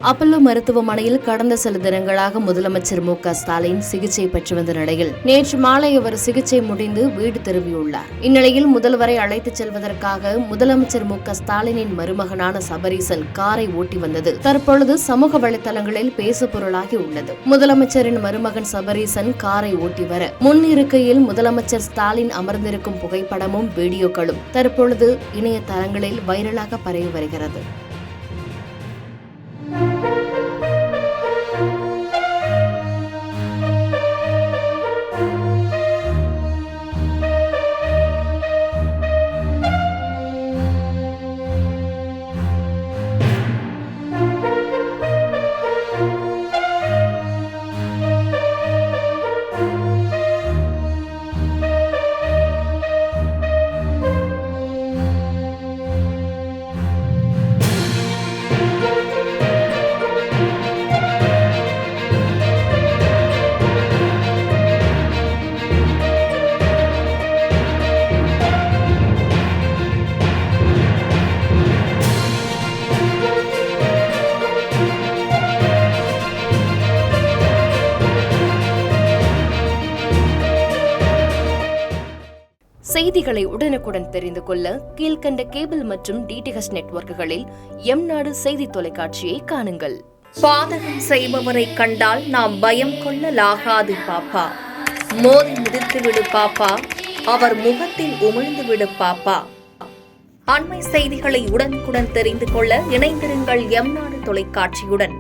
Apollo மருத்துவமனையில் கடந்த சில தினங்களாக முதலமைச்சர் மு.க.ஸ்டாலின் சிகிச்சை பெற்று வந்த நிலையில் நேற்று மாலை அவர் சிகிச்சை முடிந்து வீடு திரும்பியுள்ளார். இந்நிலையில் முதல்வரை அழைத்துச் செல்வதற்காக முதலமைச்சர் மு.க.ஸ்டாலினின் மருமகனான சபரீசன் காரை ஓட்டி வந்தது தற்பொழுது சமூக வலைதளங்களில் பேசுபொருளாகி உள்ளது. முதலமைச்சரின் மருமகன் சபரீசன் காரை ஓட்டி வர முன் இருக்கையில் முதலமைச்சர் ஸ்டாலின் அமர்ந்திருக்கும் புகைப்படமும் வீடியோக்களும் தற்பொழுது இணையதளங்களில் வைரலாக பரவி வருகிறது. செய்திகளை உடனுக்குடன் தெரிந்து கொள்ள கீழ்கண்ட கேபிள் மற்றும் டிடிஎச் நெட்வொர்க்குகளில் எம்நாடு செய்தி தொலைக்காட்சியை காணுங்கள். பாதகம் செய்பவரை கண்டால் நாம் பயம் கொள்ளலாகாது பாப்பா. மோதி மிதித்துவிடு பாப்பா, அவர் முகத்தில் உமிழ்ந்துவிடு பாப்பா. அண்மை செய்திகளை உடனுக்குடன் தெரிந்து கொள்ள இணைந்திருங்கள் எம்நாடு தொலைக்காட்சியுடன்.